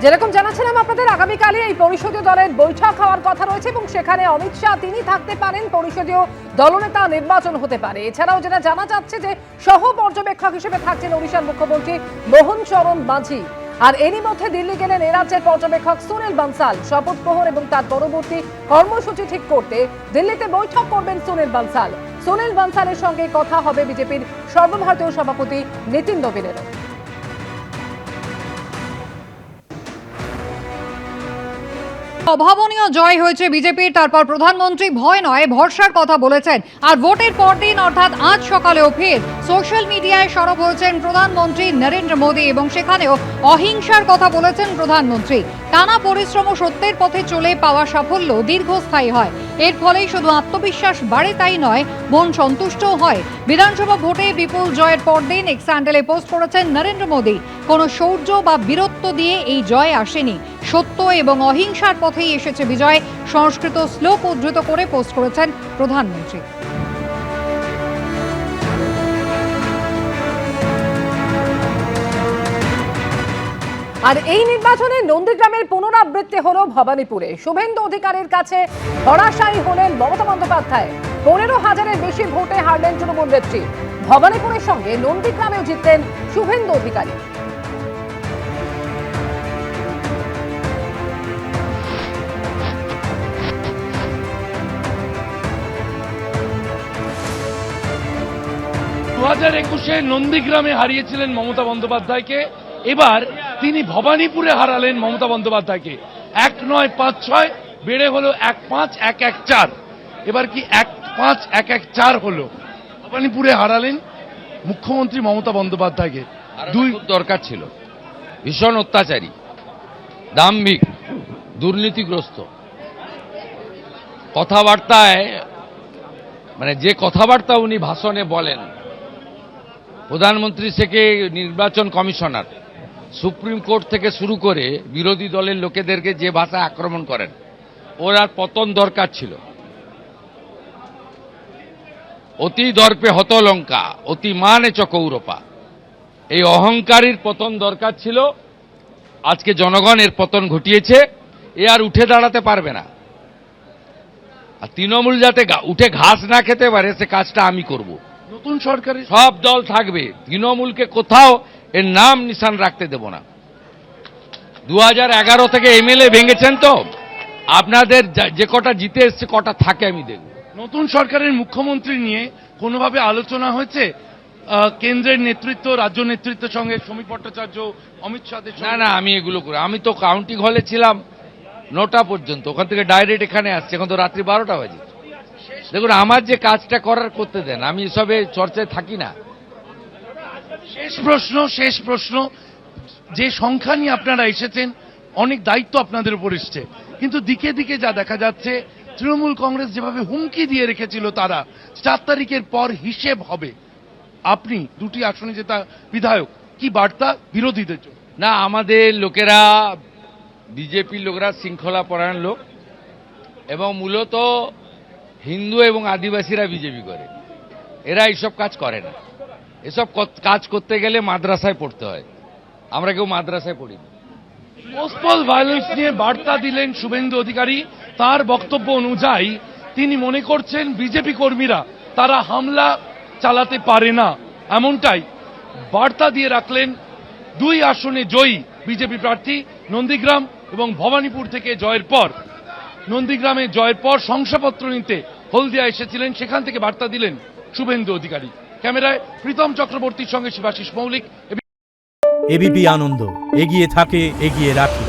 যেরকম জানাচ্ছিলাম আপনাদের, আগামীকালই এই পরিষদীয় দলের বৈঠক হওয়ার কথা রয়েছে এবং সেখানে অমিত শাহ তিনি থাকতে পারেন, পরিষদীয় দলনেতা নির্বাচন হতে পারে। এছাড়াও যেটা জানা যাচ্ছে যে সহ পর্যবেক্ষক হিসেবে থাকছেন ওড়িশার মুখ্যমন্ত্রী মোহন চরণ মাঝি। আর এরই মধ্যে দিল্লি গেলেন এ রাজ্যের পর্যবেক্ষক সুনীল বানসাল। শপথ গ্রহণ এবং তার পরবর্তী কর্মসূচি ঠিক করতে দিল্লিতে বৈঠক করবেন সুনীল বানসাল। সুনীল বানসালের সঙ্গে কথা হবে বিজেপির সর্বভারতীয় সভাপতি নিতিন নবীনেরও। অভাবনীয় জয় হয়েছে বিজেপির। তারপর প্রধানমন্ত্রী ভয় নয় ভরসার কথা বলেছেন। আর ভোটের পরদিন অর্থাৎ আজ সকালেও ফের সোশ্যাল মিডিয়ায় সরব হয়েছেন প্রধানমন্ত্রী নরেন্দ্র মোদী এবং সেখানেও অহিংসার কথা বলেছেন প্রধানমন্ত্রী। টানা পরিশ্রম ও সত্যের পথে চলে পাওয়া সাফল্য দীর্ঘস্থায়ী হয়। এর ফলেই শুধু আত্মবিশ্বাস বাড়ে তাই নয়, মন সন্তুষ্টও হয়। বিধানসভা ভোটে বিপুল জয়ের পরদিন এক্স হ্যান্ডেলে পোস্ট করেছেন নরেন্দ্র মোদী। কোনো শৌর্য বা বীরত্ব দিয়ে এই জয় আসেনি, সত্য এবং অহিংসার পথেই এসেছে বিজয়। সংস্কৃত শ্লোক উদ্ধৃত করে পোস্ট করেছেন প্রধানমন্ত্রী। আর এই নির্বাচনে নন্দীগ্রামের পুনরাবৃত্তি হলো ভবানীপুরে। শুভেন্দু অধিকারীর কাছে ধরাশায়ী হলেন মমতা বন্দ্যোপাধ্যায়। 15,000-এর বেশি ভোটে হারলেন তৃণমূল নেত্রী। ভবানীপুরের সঙ্গে নন্দীগ্রামেও জিতলেন শুভেন্দু অধিকারী। দু 2021-এ নন্দীগ্রামে হারিয়েছিলেন মমতা বন্দ্যোপাধ্যায়কে, এবার তিনি ভবানীপুরে হারালেন মমতা বন্দ্যোপাধ্যায়কে। 1-9-5-6 বেড়ে হলো 1-5-1-1-4, এবার কি 1-5-1-1-4 হলো। ভবানীপুরে হারালেন মুখ্যমন্ত্রী মমতা বন্দ্যোপাধ্যায়কে। খুব দরকার ছিল। ভীষণ অত্যাচারী, দাম্ভিক, দুর্নীতিগ্রস্ত কথাবার্তায়, মানে যে কথাবার্তা উনি ভাষণে বলেন, প্রধানমন্ত্রী থেকে নির্বাচন কমিশনার, সুপ্রিম কোর্ট থেকে শুরু করে বিরোধী দলের লোকেদেরকে যে ভাষায় আক্রমণ করেন, ওর আর পতন দরকার ছিল। অতি দর্পে হত লঙ্কা, অতি মানে চ কৌরপা। এই অহংকারীর পতন দরকার ছিল। আজকে জনগণ এর পতন ঘটিয়েছে। এ আর উঠে দাঁড়াতে পারবে না। আর তৃণমূল যাতে উঠে ঘাস না খেতে পারে সে কাজটা আমি করব। নতুন সরকারের সব দল থাকবে, তৃণমূলকে কোথাও এর নাম নিশান রাখতে দেব না। 2011 থেকে এমএলএ ভেঙেছেন তো, আপনাদের যে কটা জিতে এসছে কটা থাকে আমি দেখব। নতুন সরকারের মুখ্যমন্ত্রী নিয়ে কোনোভাবে আলোচনা হয়েছে কেন্দ্রের নেতৃত্ব, রাজ্য নেতৃত্বের সঙ্গে? সমীপ ভট্টাচার্য, অমিত শাহের না না, আমি এগুলো করি। আমি তো কাউন্টিং হলে ছিলাম 9টা পর্যন্ত, ওখান থেকে ডাইরেক্ট এখানে আসছে, এখন তো রাত্রি 12টা বাজে। দেখুন, আমার যে কাজটা করার করতে দেন, আমি এসবে চর্চায় থাকি না। শেষ প্রশ্ন, যে সংখ্যা নিয়ে আপনারা এসেছেন, অনেক দায়িত্ব আপনাদের উপর এসছে, কিন্তু দিকে দিকে যা দেখা যাচ্ছে, তৃণমূল কংগ্রেস যেভাবে হুমকি দিয়ে রেখেছিল তারা 4 তারিখের পর হিসেব হবে। আপনি 2টি আসনে জেতা বিধায়ক, কি বার্তা বিরোধীদের জন্য? না, আমাদের লোকেরা, বিজেপির লোকেরা শৃঙ্খলা পরায়ণ লোক, এবং মূলত হিন্দু এবং আদিবাসীরা বিজেপি করে। এরা এইসব কাজ করে না। এসব কাজ করতে গেলে মাদ্রাসায় পড়তে হয়। আমরা কেউ মাদ্রাসায় পড়ি না। পোস্টপল ভায়োলেন্স নিয়ে বার্তা দিলেন শুভেন্দু অধিকারী। তার বক্তব্য অনুযায়ী তিনি মনে করছেন বিজেপি কর্মীরা তারা হামলা চালাতে পারে না, এমনটাই বার্তা দিয়ে রাখলেন 2 আসনে জয়ী বিজেপি প্রার্থী। নন্দীগ্রাম এবং ভবানীপুর থেকে জয়ের পর, নন্দীগ্রামে জয়ের পর শংসাপত্র নিতে হলদিয়া এসেছিলেন, সেখান থেকে বার্তা দিলেন শুভেন্দু অধিকারী। ক্যামেরায় প্রীতম চক্রবর্তীর সঙ্গে শিবাশিস মৌলিক। এবিপি আনন্দ, এগিয়ে থাকে, এগিয়ে রাখে।